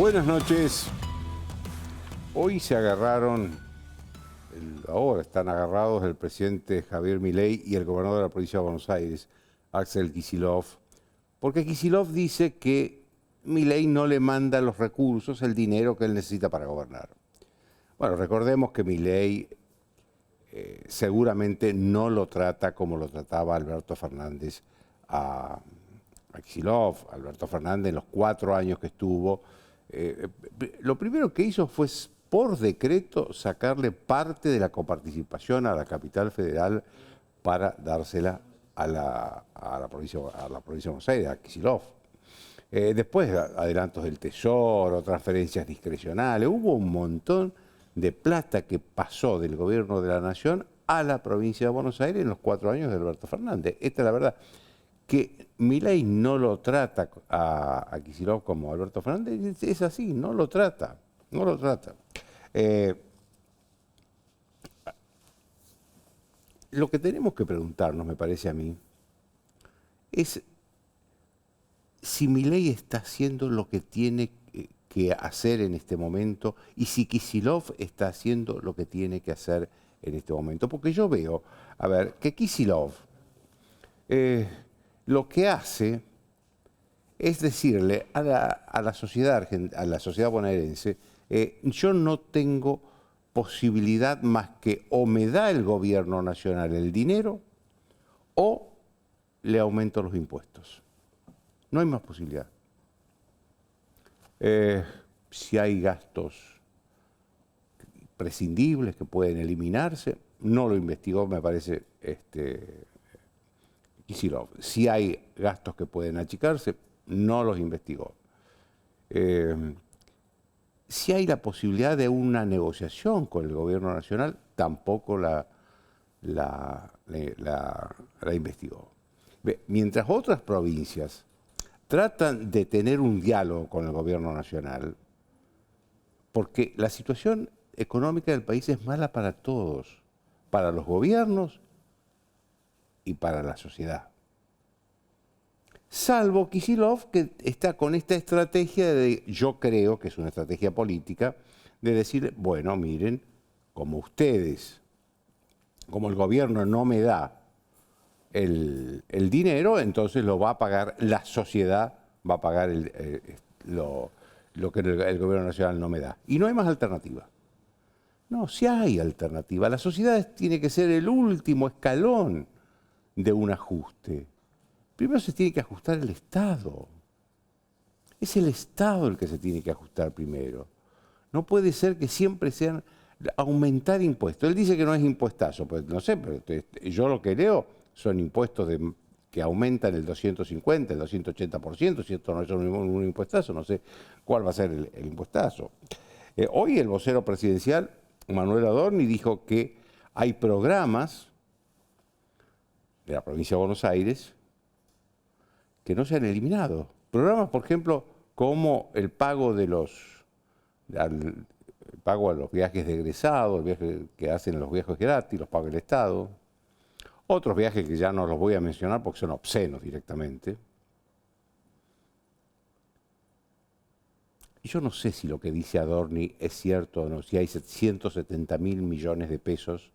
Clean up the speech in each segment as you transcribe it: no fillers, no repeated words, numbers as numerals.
Buenas noches. Hoy se agarraron, ahora están agarrados el presidente Javier Milei y el gobernador de la provincia de Buenos Aires, Axel Kicillof, porque Kicillof dice que Milei no le manda los recursos, el dinero que él necesita para gobernar. Bueno, recordemos que Milei seguramente no lo trata como lo trataba Alberto Fernández a Kicillof. Alberto Fernández en los 4 años que estuvo, lo primero que hizo fue por decreto sacarle parte de la coparticipación a la capital federal para dársela a la provincia de Buenos Aires, a Kicillof. Después adelantos del Tesoro, transferencias discrecionales, hubo un montón de plata que pasó del gobierno de la Nación a la provincia de Buenos Aires en los 4 años de Alberto Fernández. Esta es la verdad. Que Milei no lo trata a Kicillof como Alberto Fernández, es así, no lo trata. Lo que tenemos que preguntarnos, me parece a mí, es si Milei está haciendo lo que tiene que hacer en este momento y si Kicillof está haciendo lo que tiene que hacer en este momento. Porque yo veo, a ver, que Kicillof lo que hace es decirle a la sociedad bonaerense, yo no tengo posibilidad más que o me da el gobierno nacional el dinero o le aumento los impuestos. No hay más posibilidad. Si hay gastos prescindibles que pueden eliminarse, no lo investigó, me parece, Kicillof. Si hay gastos que pueden achicarse, no los investigó. Si hay la posibilidad de una negociación con el gobierno nacional, tampoco la investigó. Mientras otras provincias tratan de tener un diálogo con el gobierno nacional, porque la situación económica del país es mala para todos, para los gobiernos y para la sociedad. Salvo Kicillof, que está con esta estrategia de, yo creo que es una estrategia política, de decir, bueno, miren, como ustedes, como el gobierno no me da el dinero, entonces lo va a pagar, la sociedad va a pagar lo que el gobierno nacional no me da. Y no hay más alternativa. No, sí hay alternativa. La sociedad tiene que ser el último escalón de un ajuste. Primero se tiene que ajustar el Estado. Es el Estado el que se tiene que ajustar primero. No puede ser que siempre sean aumentar impuestos. Él dice que no es impuestazo, pues no sé, pero yo lo que leo son impuestos que aumentan el 250, el 280%, si esto no es un impuestazo, no sé cuál va a ser el impuestazo. Hoy el vocero presidencial, Manuel Adorni, dijo que hay programas de la provincia de Buenos Aires que no se han eliminado. Programas, por ejemplo, como el pago a los viajes de egresados, el viaje que hacen los viajes gratis, los paga el Estado. Otros viajes que ya no los voy a mencionar porque son obscenos directamente. Y yo no sé si lo que dice Adorni es cierto o no, si hay 170.000 millones de pesos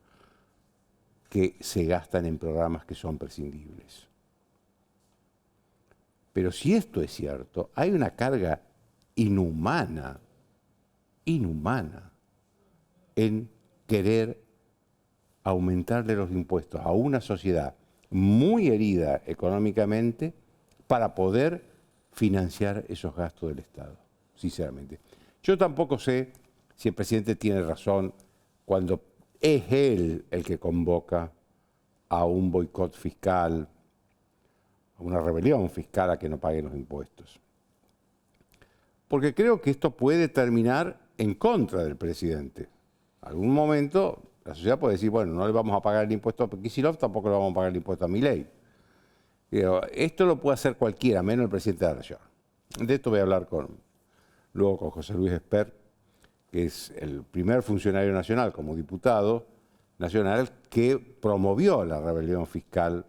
que se gastan en programas que son prescindibles. Pero si esto es cierto, hay una carga inhumana en querer aumentarle los impuestos a una sociedad muy herida económicamente para poder financiar esos gastos del Estado, sinceramente. Yo tampoco sé si el presidente tiene razón cuando es él el que convoca a un boicot fiscal, a una rebelión fiscal a que no paguen los impuestos. Porque creo que esto puede terminar en contra del presidente. En algún momento la sociedad puede decir, bueno, no le vamos a pagar el impuesto a Kicillof, tampoco le vamos a pagar el impuesto a Milei. Pero esto lo puede hacer cualquiera, menos el presidente de la Nación. De esto voy a hablar luego con José Luis Espert, que es el primer funcionario nacional como diputado nacional que promovió la rebelión fiscal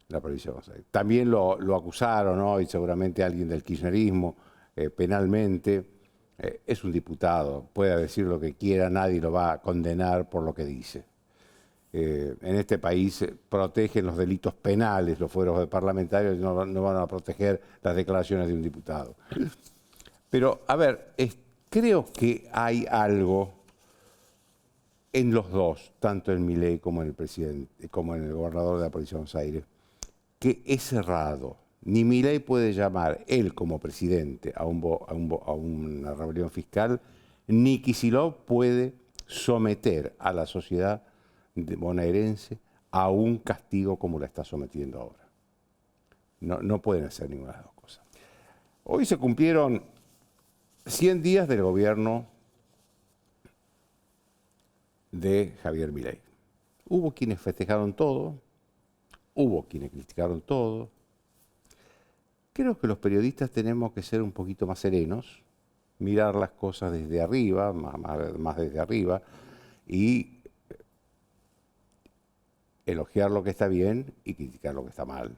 en la provincia de Buenos Aires. También lo acusaron, ¿no? Y seguramente alguien del kirchnerismo penalmente Es un diputado, puede decir lo que quiera, nadie lo va a condenar por lo que dice. En este país protegen los delitos penales los fueros parlamentarios, no van a proteger las declaraciones de un diputado. Pero, a ver, creo que hay algo en los dos, tanto en Milei como en el presidente, como en el gobernador de la provincia de Buenos Aires, que es errado. Ni Milei puede llamar, él como presidente, a una rebelión fiscal, ni Kicillof puede someter a la sociedad bonaerense a un castigo como la está sometiendo ahora. No pueden hacer ninguna de las dos cosas. Hoy se cumplieron 100 días del gobierno de Javier Milei. Hubo quienes festejaron todo, hubo quienes criticaron todo. Creo que los periodistas tenemos que ser un poquito más serenos, mirar las cosas desde arriba, más desde arriba, y elogiar lo que está bien y criticar lo que está mal.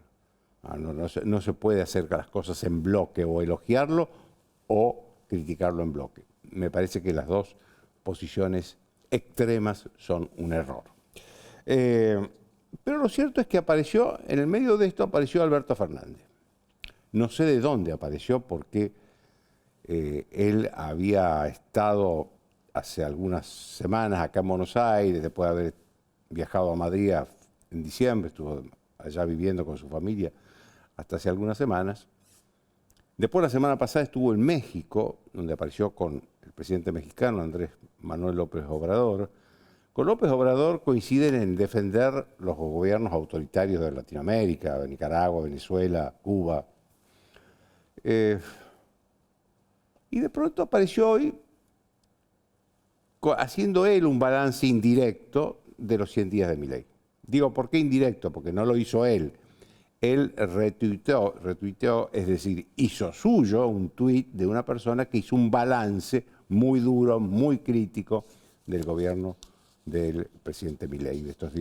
No se puede hacer las cosas en bloque, o elogiarlo o criticarlo en bloque. Me parece que las dos posiciones extremas son un error. Pero lo cierto es que en el medio de esto apareció Alberto Fernández. No sé de dónde apareció, porque él había estado hace algunas semanas acá en Buenos Aires, después de haber viajado a Madrid en diciembre, estuvo allá viviendo con su familia hasta hace algunas semanas. Después, la semana pasada, estuvo en México, donde apareció con el presidente mexicano, Andrés Manuel López Obrador. Con López Obrador coinciden en defender los gobiernos autoritarios de Latinoamérica, de Nicaragua, Venezuela, Cuba. Y de pronto apareció hoy haciendo él un balance indirecto de los 100 días de Milei. Digo, ¿por qué indirecto? Porque no lo hizo él. Él retuiteó, es decir, hizo suyo un tuit de una persona que hizo un balance muy duro, muy crítico del gobierno del presidente Milei, de estos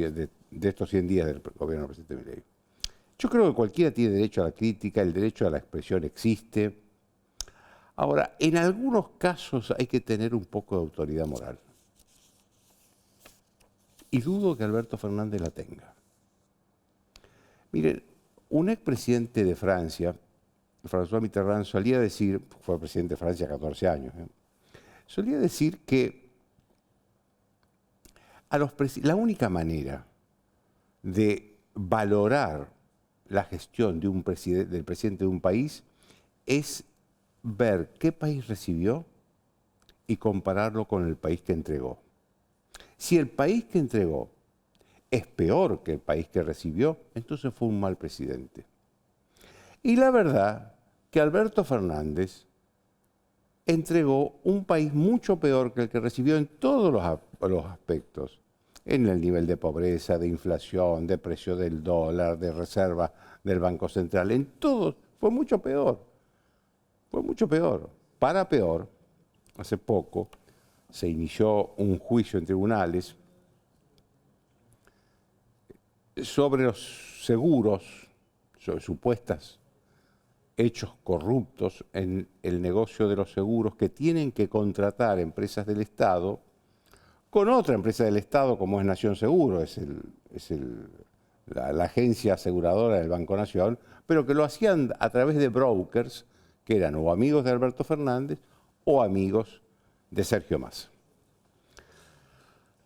100 días del gobierno del presidente Milei. Yo creo que cualquiera tiene derecho a la crítica, el derecho a la expresión existe. Ahora, en algunos casos hay que tener un poco de autoridad moral. Y dudo que Alberto Fernández la tenga. Miren, un expresidente de Francia, François Mitterrand, solía decir, fue presidente de Francia 14 años, solía decir que la única manera de valorar la gestión del presidente de un país es ver qué país recibió y compararlo con el país que entregó. Si el país que entregó es peor que el país que recibió, entonces fue un mal presidente. Y la verdad que Alberto Fernández entregó un país mucho peor que el que recibió en todos los aspectos, en el nivel de pobreza, de inflación, de precio del dólar, de reserva del Banco Central, en todo fue mucho peor. Fue mucho peor. Para peor, hace poco se inició un juicio en tribunales sobre los seguros, sobre supuestas hechos corruptos en el negocio de los seguros, que tienen que contratar empresas del Estado con otra empresa del Estado, como es Nación Seguro, la agencia aseguradora del Banco Nación, pero que lo hacían a través de brokers que eran o amigos de Alberto Fernández o amigos de Sergio Massa.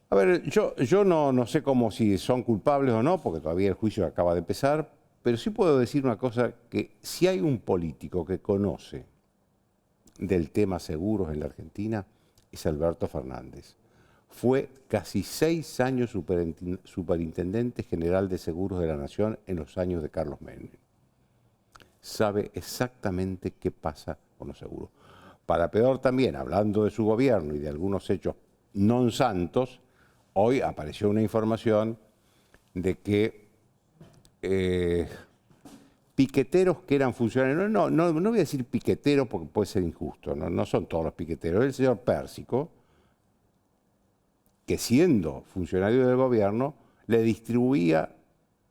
A ver, yo no sé si son culpables o no, porque todavía el juicio acaba de empezar, pero sí puedo decir una cosa, que si hay un político que conoce del tema seguros en la Argentina, es Alberto Fernández. Fue casi 6 años superintendente general de seguros de la Nación en los años de Carlos Menem. Sabe exactamente qué pasa con los seguros. Para peor también, hablando de su gobierno y de algunos hechos non santos, hoy apareció una información de que piqueteros que eran funcionarios, no voy a decir piqueteros porque puede ser injusto, no son todos los piqueteros, el señor Pérsico, que siendo funcionario del gobierno, le distribuía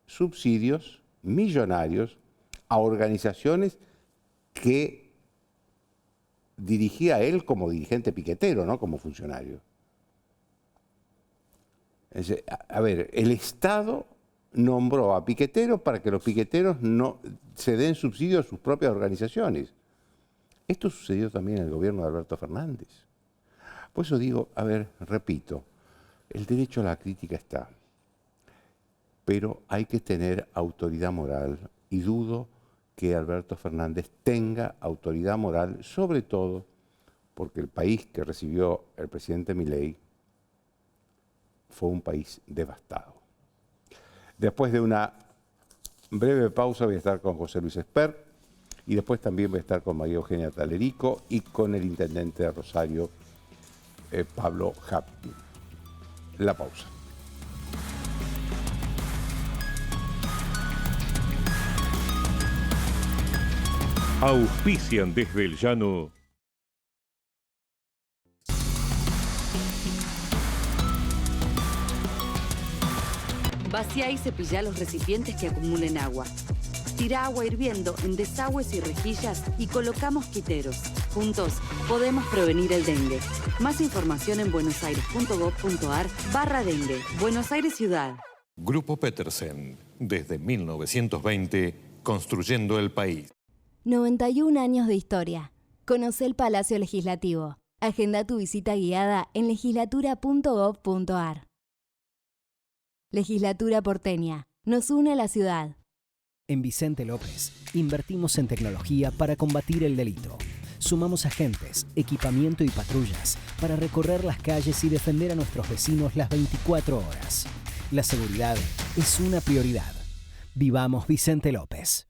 subsidios millonarios a organizaciones que dirigía a él como dirigente piquetero, no como funcionario. A ver, el Estado nombró a piqueteros para que los piqueteros no se den subsidio a sus propias organizaciones. Esto sucedió también en el gobierno de Alberto Fernández. Por eso digo, a ver, repito, el derecho a la crítica está, pero hay que tener autoridad moral y dudo que Alberto Fernández tenga autoridad moral, sobre todo porque el país que recibió el presidente Milei fue un país devastado. Después de una breve pausa voy a estar con José Luis Espert y después también voy a estar con María Eugenia Talerico y con el intendente de Rosario, Pablo Hapkin. La pausa. Auspician desde el llano. Vacía y cepilla los recipientes que acumulen agua. Tira agua hirviendo en desagües y rejillas y coloca mosquiteros. Juntos podemos prevenir el dengue. Más información en buenosaires.gov.ar/dengue. Buenos Aires Ciudad. Grupo Petersen, desde 1920, construyendo el país. 91 años de historia. Conoce el Palacio Legislativo. Agenda tu visita guiada en legislatura.gov.ar. Legislatura porteña. Nos une a la ciudad. En Vicente López, invertimos en tecnología para combatir el delito. Sumamos agentes, equipamiento y patrullas para recorrer las calles y defender a nuestros vecinos las 24 horas. La seguridad es una prioridad. Vivamos Vicente López.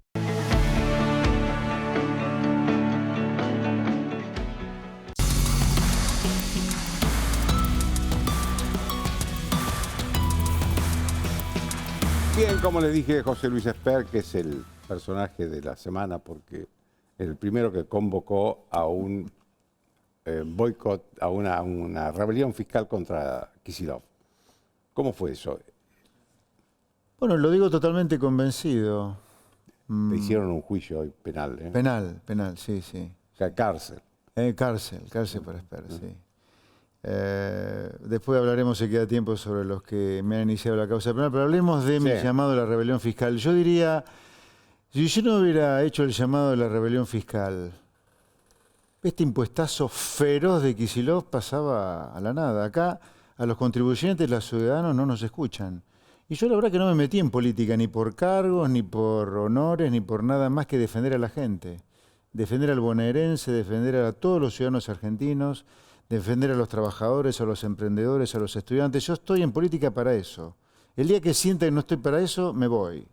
Bien, como les dije, José Luis Espert, que es el personaje de la semana, porque el primero que convocó a un boicot, a una rebelión fiscal contra Kicillof. ¿Cómo fue eso? Bueno, lo digo totalmente convencido. Le hicieron un juicio hoy penal, ¿eh? Penal, sí. O sea, cárcel. Cárcel para Espert, sí. Después hablaremos, si queda tiempo, sobre los que me han iniciado la causa penal, pero hablemos de mi llamado a la rebelión fiscal. Yo diría, si yo no hubiera hecho el llamado a la rebelión fiscal, este impuestazo feroz de Kicillof pasaba a la nada. Acá a los contribuyentes, los ciudadanos no nos escuchan. Y yo la verdad que no me metí en política ni por cargos, ni por honores, ni por nada más que defender a la gente. Defender al bonaerense, defender a todos los ciudadanos argentinos, defender a los trabajadores, a los emprendedores, a los estudiantes. Yo estoy en política para eso. El día que sienta que no estoy para eso, me voy.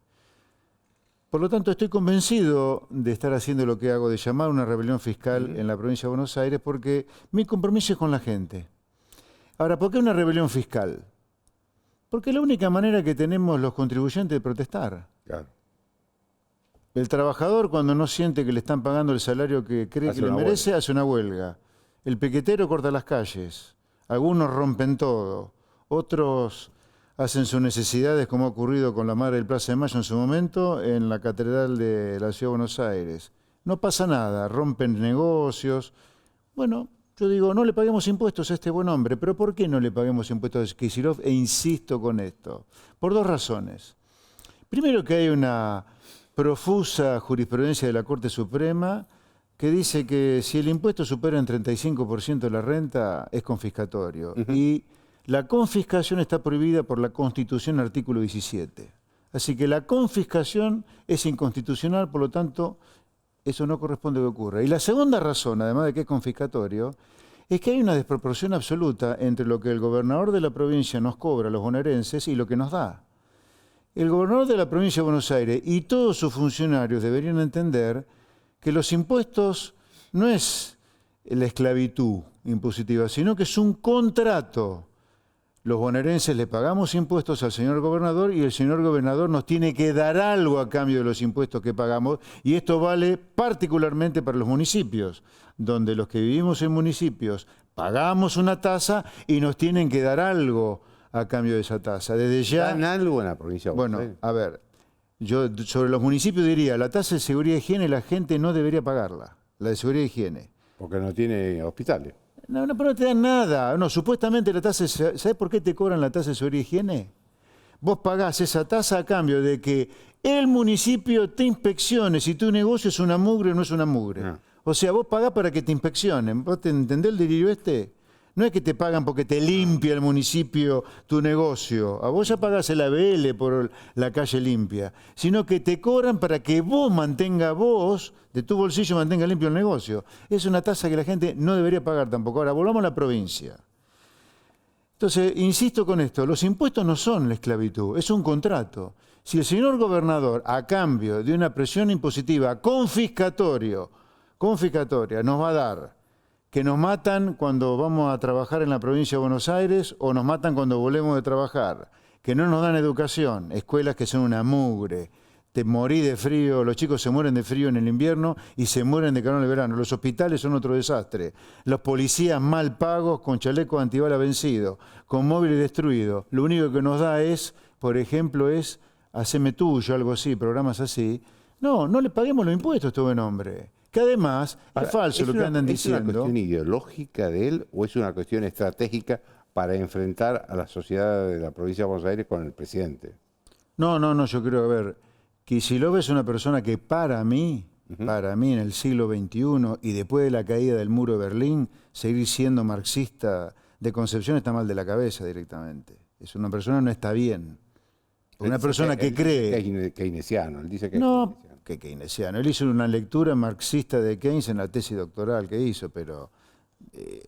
Por lo tanto, estoy convencido de estar haciendo lo que hago, de llamar a una rebelión fiscal en la provincia de Buenos Aires, porque mi compromiso es con la gente. Ahora, ¿por qué una rebelión fiscal? Porque es la única manera que tenemos los contribuyentes de protestar. Claro. El trabajador, cuando no siente que le están pagando el salario que cree que le merece, hace una huelga. El piquetero corta las calles. Algunos rompen todo. Otros hacen sus necesidades, como ha ocurrido con la Madre del Plaza de Mayo en su momento, en la Catedral de la Ciudad de Buenos Aires. No pasa nada, rompen negocios. Bueno, yo digo, no le paguemos impuestos a este buen hombre. ¿Pero por qué no le paguemos impuestos a Kicillof? E insisto con esto. Por dos razones. Primero, que hay una profusa jurisprudencia de la Corte Suprema que dice que si el impuesto supera el 35% de la renta, es confiscatorio. Y la confiscación está prohibida por la Constitución, artículo 17. Así que la confiscación es inconstitucional, por lo tanto, eso no corresponde que ocurra. Y la segunda razón, además de que es confiscatorio, es que hay una desproporción absoluta entre lo que el gobernador de la provincia nos cobra a los bonaerenses y lo que nos da. El gobernador de la provincia de Buenos Aires y todos sus funcionarios deberían entender que los impuestos no es la esclavitud impositiva, sino que es un contrato. Los bonaerenses le pagamos impuestos al señor gobernador y el señor gobernador nos tiene que dar algo a cambio de los impuestos que pagamos, y esto vale particularmente para los municipios, donde los que vivimos en municipios pagamos una tasa y nos tienen que dar algo a cambio de esa tasa. Desde ya... ¿Dan algo en la provincia de Buenos Aires? Bueno, a ver, yo sobre los municipios diría, la tasa de seguridad e higiene la gente no debería pagarla, la de seguridad e higiene. Porque no tiene hospitales. No, pero no te dan nada. No, supuestamente la tasa, ¿sabes por qué te cobran la tasa de seguridad y higiene? Vos pagás esa tasa a cambio de que el municipio te inspeccione si tu negocio es una mugre o no es una mugre. No. O sea, vos pagás para que te inspeccionen. ¿Vos te entendés el delirio este? No es que te pagan porque te limpia el municipio tu negocio. A vos ya pagás el ABL por la calle limpia. Sino que te cobran para que vos, de tu bolsillo, mantenga limpio el negocio. Es una tasa que la gente no debería pagar tampoco. Ahora, volvamos a la provincia. Entonces, insisto con esto, los impuestos no son la esclavitud, es un contrato. Si el señor gobernador, a cambio de una presión impositiva confiscatoria, nos va a dar que nos matan cuando vamos a trabajar en la provincia de Buenos Aires o nos matan cuando volvemos de trabajar, que no nos dan educación, escuelas que son una mugre, te morí de frío, los chicos se mueren de frío en el invierno y se mueren de calor en el verano, los hospitales son otro desastre, los policías mal pagos con chalecos antibala vencidos, con móviles destruidos, lo único que nos da es, por ejemplo, es haceme tuyo, algo así, programas así. No le paguemos los impuestos a este buen hombre. Que además es falso lo que andan diciendo. ¿Es una cuestión ideológica de él o es una cuestión estratégica para enfrentar a la sociedad de la provincia de Buenos Aires con el presidente? No, yo creo, a ver, Kicillof es una persona que para mí en el siglo XXI y después de la caída del muro de Berlín, seguir siendo marxista de concepción está mal de la cabeza directamente. Es una persona que no está bien. Una persona que cree... Que es keynesiano, él dice que no, es keynesiano. Que keynesiano. Él hizo una lectura marxista de Keynes en la tesis doctoral que hizo, pero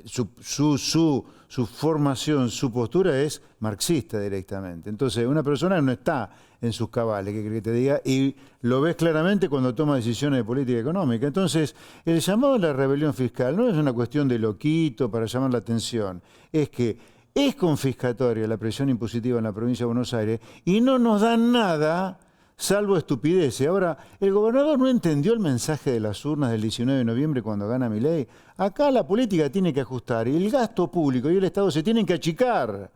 su formación, su postura es marxista directamente. Entonces, una persona no está en sus cabales, que te diga, y lo ves claramente cuando toma decisiones de política económica. Entonces, el llamado a la rebelión fiscal no es una cuestión de loquito para llamar la atención, es que es confiscatoria la presión impositiva en la provincia de Buenos Aires y no nos dan nada salvo estupideces. Ahora, el gobernador no entendió el mensaje de las urnas del 19 de noviembre cuando gana Milei. Acá la política tiene que ajustar y el gasto público y el Estado se tienen que achicar.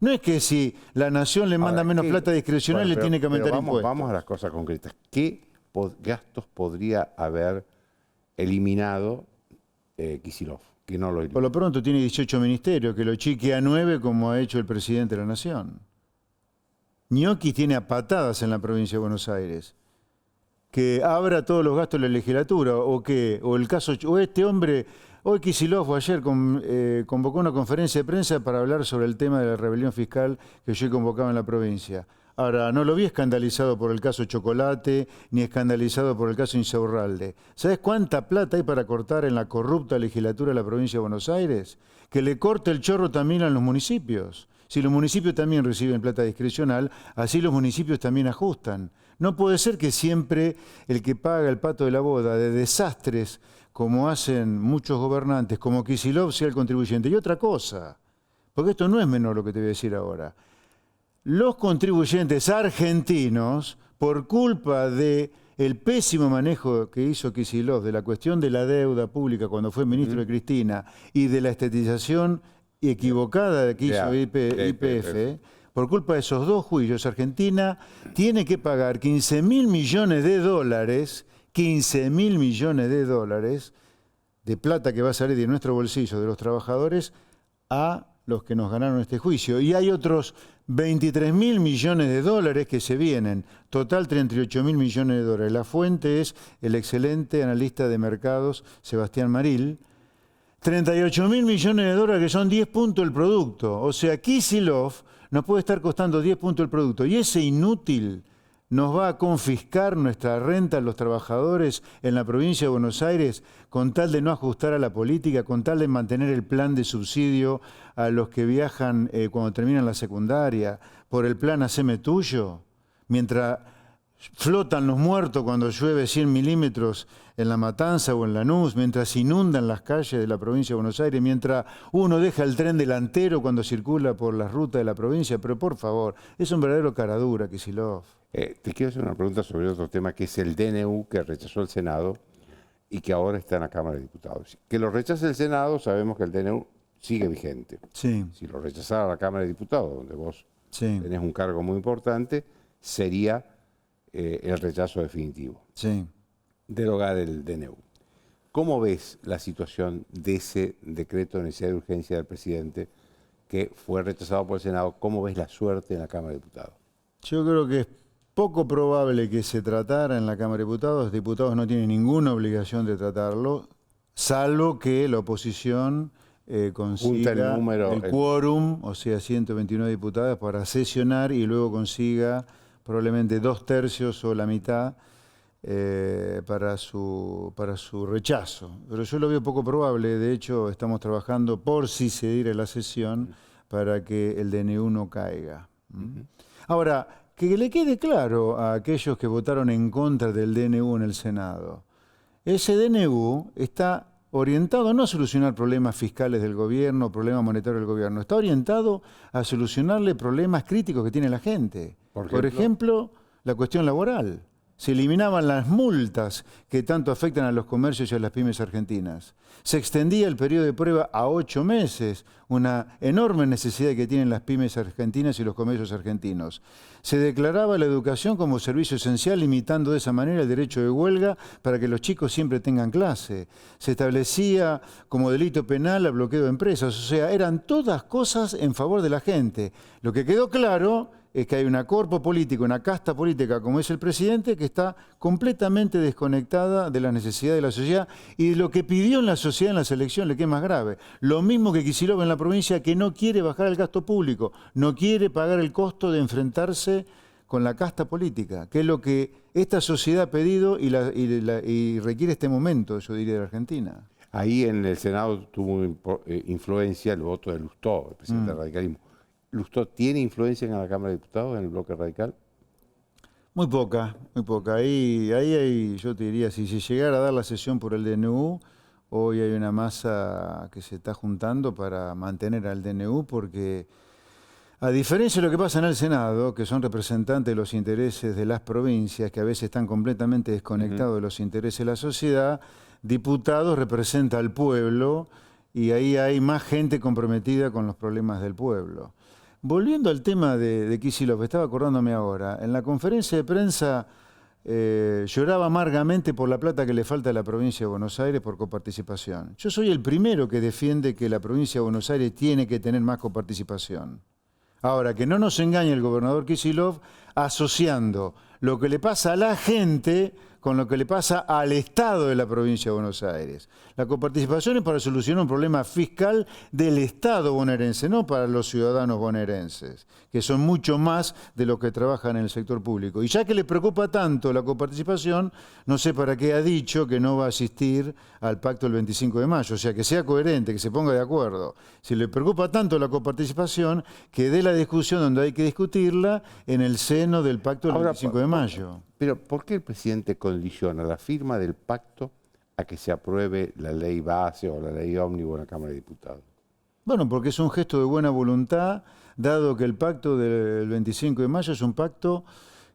No es que si la nación le manda menos plata discrecional le tiene que aumentar impuestos. Vamos a las cosas concretas. ¿Qué gastos podría haber eliminado Kicillof? Que no lo eliminó. Por lo pronto tiene 18 ministerios, que lo chique a 9 como ha hecho el presidente de la Nación. Gnocchi tiene a patadas en la provincia de Buenos Aires. Que abra todos los gastos de la legislatura, o el caso, o este hombre, hoy Kicillof ayer convocó una conferencia de prensa para hablar sobre el tema de la rebelión fiscal que yo convocaba en la provincia. Ahora, no lo vi escandalizado por el caso Chocolate, ni escandalizado por el caso Insaurralde. ¿Sabes cuánta plata hay para cortar en la corrupta legislatura de la provincia de Buenos Aires? Que le corte el chorro también a los municipios. Si los municipios también reciben plata discrecional, así los municipios también ajustan. No puede ser que siempre el que paga el pato de la boda de desastres, como hacen muchos gobernantes, como Kicillof, sea el contribuyente. Y otra cosa, porque esto no es menor lo que te voy a decir ahora. Los contribuyentes argentinos, por culpa del pésimo manejo que hizo Kicillof de la cuestión de la deuda pública cuando fue ministro de Cristina y de la estatización equivocada que hizo YPF, por culpa de esos dos juicios, Argentina tiene que pagar 15.000 millones de dólares, 15.000 millones de dólares de plata que va a salir de nuestro bolsillo, de los trabajadores, a los que nos ganaron este juicio. Y hay otros 23.000 millones de dólares que se vienen, total 38.000 millones de dólares. La fuente es el excelente analista de mercados Sebastián Maril. 38.000 millones de dólares que son 10 puntos del producto. O sea, Kicillof nos puede estar costando 10 puntos el producto. Y ese inútil nos va a confiscar nuestra renta a los trabajadores en la provincia de Buenos Aires con tal de no ajustar a la política, con tal de mantener el plan de subsidio a los que viajan cuando terminan la secundaria, por el plan Haceme Tuyo, mientras flotan los muertos cuando llueve 100 milímetros en La Matanza o en Lanús, mientras inundan las calles de la provincia de Buenos Aires, mientras uno deja el tren delantero cuando circula por las rutas de la provincia. Pero por favor, es un verdadero caradura, Kicillof. Te quiero hacer una pregunta sobre otro tema, que es el DNU que rechazó el Senado y que ahora está en la Cámara de Diputados. Que lo rechace el Senado, sabemos que el DNU sigue vigente. Sí. Si lo rechazara la Cámara de Diputados, donde vos Sí. tenés un cargo muy importante, sería el rechazo definitivo. Sí. Derogar el DNU. ¿Cómo ves la situación de ese decreto de necesidad de urgencia del presidente que fue rechazado por el Senado? ¿Cómo ves la suerte en la Cámara de Diputados? Yo creo que es poco probable que se tratara en la Cámara de Diputados. Los diputados no tienen ninguna obligación de tratarlo, salvo que la oposición consiga el quórum, o sea, 129 diputados, para sesionar y luego consiga probablemente 2/3 o la mitad para su rechazo. Pero yo lo veo poco probable. De hecho, estamos trabajando por si se diera la sesión para que el DNU no caiga. Ahora, que le quede claro a aquellos que votaron en contra del DNU en el Senado. Ese DNU está orientado no a solucionar problemas fiscales del gobierno, problemas monetarios del gobierno, está orientado a solucionarle problemas críticos que tiene la gente. Por ejemplo, la cuestión laboral. Se eliminaban las multas que tanto afectan a los comercios y a las pymes argentinas. Se extendía el periodo de prueba a 8 meses, una enorme necesidad que tienen las pymes argentinas y los comercios argentinos. Se declaraba la educación como servicio esencial, limitando de esa manera el derecho de huelga para que los chicos siempre tengan clase. Se establecía como delito penal el bloqueo de empresas. O sea, eran todas cosas en favor de la gente. Lo que quedó claro es que hay una corpo política, una casta política como es el presidente, que está completamente desconectada de las necesidades de la sociedad y de lo que pidió en la sociedad en las elecciones, que es más grave. Lo mismo que Kicillof en la provincia, que no quiere bajar el gasto público, no quiere pagar el costo de enfrentarse con la casta política, que es lo que esta sociedad ha pedido y requiere este momento, yo diría, de la Argentina. Ahí en el Senado tuvo influencia el voto de Lustó, el presidente del radicalismo. ¿Lustó tiene influencia en la Cámara de Diputados, en el bloque radical? Muy poca, muy poca. Ahí yo te diría, si se llegara a dar la sesión por el DNU, hoy hay una masa que se está juntando para mantener al DNU, porque a diferencia de lo que pasa en el Senado, que son representantes de los intereses de las provincias, que a veces están completamente desconectados de los intereses de la sociedad, diputados representa al pueblo y ahí hay más gente comprometida con los problemas del pueblo. Volviendo al tema de Kicillof, estaba acordándome ahora, en la conferencia de prensa lloraba amargamente por la plata que le falta a la provincia de Buenos Aires por coparticipación. Yo soy el primero que defiende que la provincia de Buenos Aires tiene que tener más coparticipación. Ahora, que no nos engañe el gobernador Kicillof asociando lo que le pasa a la gente con lo que le pasa al Estado de la provincia de Buenos Aires. La coparticipación es para solucionar un problema fiscal del Estado bonaerense, no para los ciudadanos bonaerenses, que son mucho más de los que trabajan en el sector público. Y ya que le preocupa tanto la coparticipación, no sé para qué ha dicho que no va a asistir al pacto del 25 de mayo. O sea, que sea coherente, que se ponga de acuerdo. Si le preocupa tanto la coparticipación, que dé la discusión donde hay que discutirla en el seno del pacto del 25 de mayo. Pero, ¿por qué el presidente condiciona la firma del pacto a que se apruebe la ley base o la ley ómnibus en la Cámara de Diputados? Bueno, porque es un gesto de buena voluntad, dado que el pacto del 25 de mayo es un pacto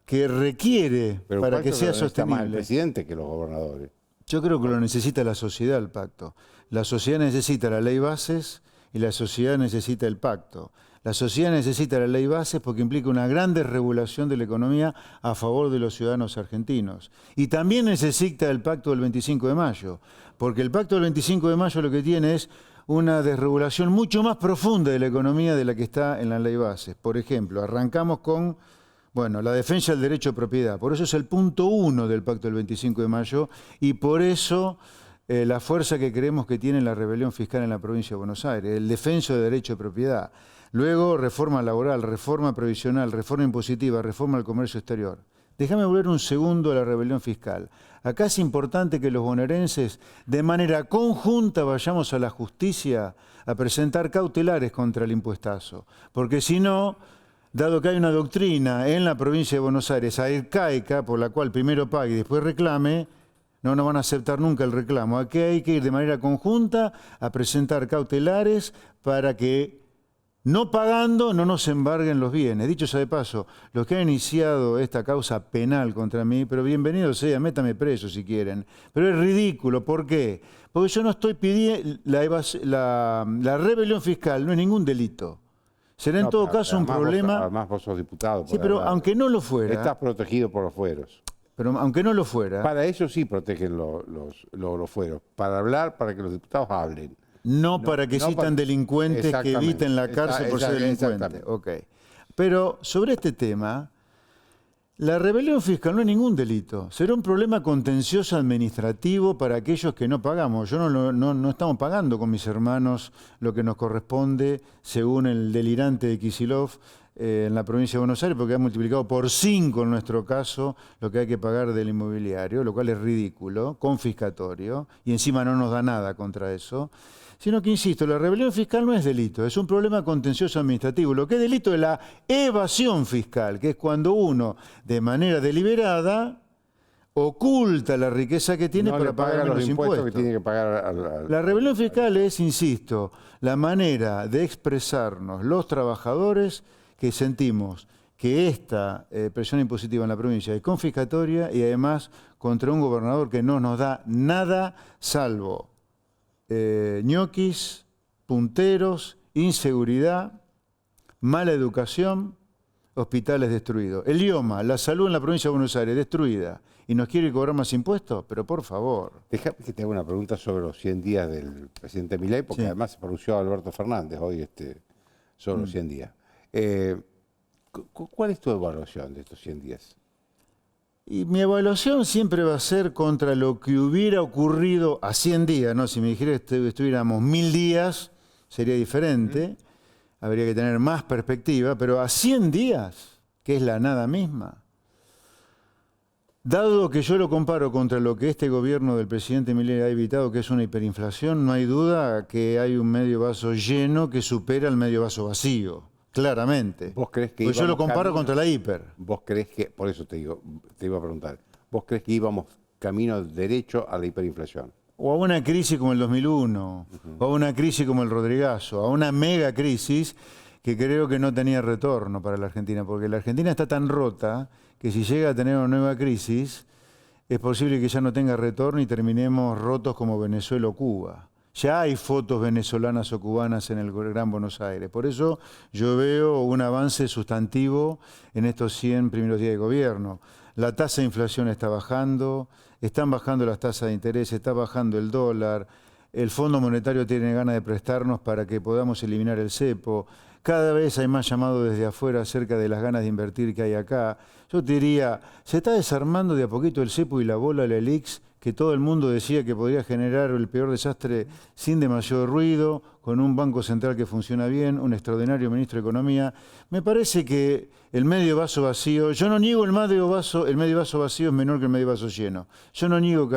que requiere, pero para que sea sostenible. Más el presidente que los gobernadores. Yo creo que lo necesita la sociedad, el pacto. La sociedad necesita la ley bases y la sociedad necesita el pacto. La sociedad necesita la ley bases porque implica una gran desregulación de la economía a favor de los ciudadanos argentinos. Y también necesita el pacto del 25 de mayo, porque el pacto del 25 de mayo lo que tiene es una desregulación mucho más profunda de la economía de la que está en la ley bases. Por ejemplo, arrancamos con la defensa del derecho de propiedad. Por eso es el punto 1 del pacto del 25 de mayo y por eso la fuerza que creemos que tiene la rebelión fiscal en la provincia de Buenos Aires, el defensa del derecho de propiedad. Luego, reforma laboral, reforma previsional, reforma impositiva, reforma del comercio exterior. Déjame volver un segundo a la rebelión fiscal. Acá es importante que los bonaerenses, de manera conjunta, vayamos a la justicia a presentar cautelares contra el impuestazo. Porque si no, dado que hay una doctrina en la provincia de Buenos Aires arcaica, por la cual primero pague y después reclame, no van a aceptar nunca el reclamo. Aquí hay que ir de manera conjunta a presentar cautelares para que, no pagando, no nos embarguen los bienes. Dicho sea de paso, los que han iniciado esta causa penal contra mí, pero bienvenido sea, métame preso si quieren. Pero es ridículo, ¿por qué? Porque yo no estoy pidiendo, la rebelión fiscal no es ningún delito. Será en todo caso un problema. Además vos sos diputado. Sí, pero aunque no lo fuera. Estás protegido por los fueros. pero aunque no lo fuera, Para eso sí protegen los fueros. Para hablar, para que los diputados hablen. no para que no existan para- delincuentes que Exactamente. eviten la cárcel por ser delincuentes. Exactamente. Ok. Pero sobre este tema, la rebelión fiscal no es ningún delito. Será un problema contencioso administrativo para aquellos que no pagamos. Yo no estamos pagando con mis hermanos lo que nos corresponde según el delirante de Kicillof en la provincia de Buenos Aires, porque ha multiplicado por 5 en nuestro caso lo que hay que pagar del inmobiliario, lo cual es ridículo, confiscatorio, y encima no nos da nada contra eso. Sino que, insisto, la rebelión fiscal no es delito, es un problema contencioso administrativo. Lo que es delito es la evasión fiscal, que es cuando uno, de manera deliberada, oculta la riqueza que tiene No para le paga pagar los los impuestos que impuestos. tiene que pagar al La rebelión fiscal es, insisto, la manera de expresarnos los trabajadores que sentimos que esta presión impositiva en la provincia es confiscatoria y además contra un gobernador que no nos da nada salvo ñoquis, punteros, inseguridad, mala educación, hospitales destruidos. El IOMA, la salud en la provincia de Buenos Aires, destruida. ¿Y nos quiere cobrar más impuestos? Pero por favor. Déjame que te haga una pregunta sobre los 100 días del presidente Milei, porque Sí. además se pronunció Alberto Fernández hoy sobre los 100 días. ¿Cuál es tu evaluación de estos 100 días? Y mi evaluación siempre va a ser contra lo que hubiera ocurrido a 100 días, ¿no? Si me dijera que estuviéramos 1000 días, sería diferente. Habría que tener más perspectiva, pero a 100 días, que es la nada misma. Dado que yo lo comparo contra lo que este gobierno del presidente Milei ha evitado, que es una hiperinflación, no hay duda que hay un medio vaso lleno que supera el medio vaso vacío, claramente. ¿Vos crees que Pues yo lo íbamos comparo camino- contra la hiper. ¿Vos crees que, por eso te digo, te iba a preguntar, ¿vos crees que íbamos camino derecho a la hiperinflación? O a una crisis como el 2001, o a una crisis como el Rodrigazo, a una mega crisis que creo que no tenía retorno para la Argentina, porque la Argentina está tan rota que si llega a tener una nueva crisis, es posible que ya no tenga retorno y terminemos rotos como Venezuela o Cuba. Ya hay fotos venezolanas o cubanas en el Gran Buenos Aires. Por eso yo veo un avance sustantivo en estos 100 primeros días de gobierno. La tasa de inflación está bajando, están bajando las tasas de interés, está bajando el dólar, el Fondo Monetario tiene ganas de prestarnos para que podamos eliminar el cepo. Cada vez hay más llamado desde afuera acerca de las ganas de invertir que hay acá. Yo te diría, se está desarmando de a poquito el cepo y la bola, la ELIX, que todo el mundo decía que podría generar el peor desastre sin demasiado ruido, con un Banco Central que funciona bien, un extraordinario ministro de Economía. Me parece que el medio vaso vacío, yo no niego el medio vaso vacío es menor que el medio vaso lleno. Yo no niego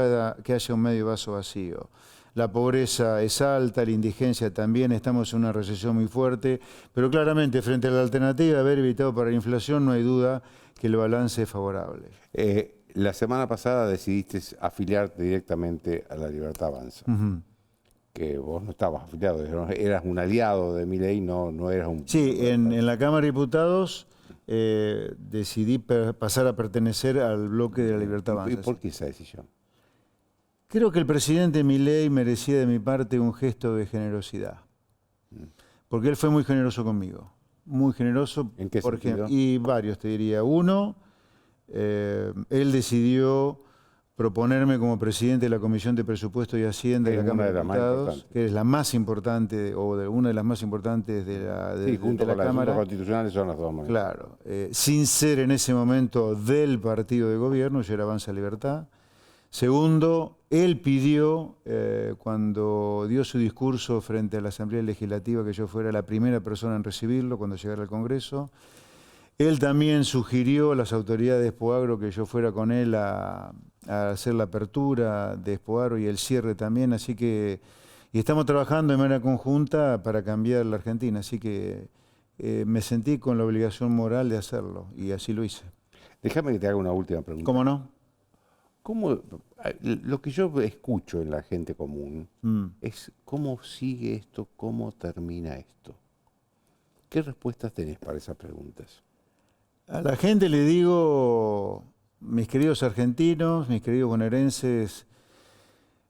que haya un medio vaso vacío. La pobreza es alta, la indigencia también, estamos en una recesión muy fuerte, pero claramente frente a la alternativa de haber evitado para la inflación no hay duda que el balance es favorable. La semana pasada decidiste afiliarte directamente a La Libertad Avanza, que vos no estabas afiliado, eras un aliado de Milei, no eras un... Sí, en la Cámara de Diputados decidí pasar a pertenecer al bloque de La Libertad ¿Y Avanza. por qué esa decisión? Creo que el presidente Milei merecía de mi parte un gesto de generosidad, porque él fue muy generoso conmigo, muy generoso. ¿En qué sentido? Y varios, te diría. Uno, él decidió proponerme como presidente de la Comisión de Presupuesto y Hacienda de la Es una Cámara de de las más Diputados, importantes. que es la más importante, o una de las más importantes de Sí, junto la con las Cámara. asuntos constitucionales son las dos más. Claro, sin ser en ese momento del partido de gobierno, yo era Avanza Libertad. Segundo, él pidió, cuando dio su discurso frente a la Asamblea Legislativa, que yo fuera la primera persona en recibirlo cuando llegara al Congreso. Él también sugirió a las autoridades de Expoagro que yo fuera con él a hacer la apertura de Expoagro y el cierre también, así que y estamos trabajando de manera conjunta para cambiar la Argentina, así que me sentí con la obligación moral de hacerlo y así lo hice. Déjame que te haga una última pregunta. ¿Cómo no? Lo que yo escucho en la gente común es cómo sigue esto, cómo termina esto. ¿Qué respuestas tenés para esas preguntas? A la gente le digo, mis queridos argentinos, mis queridos bonaerenses,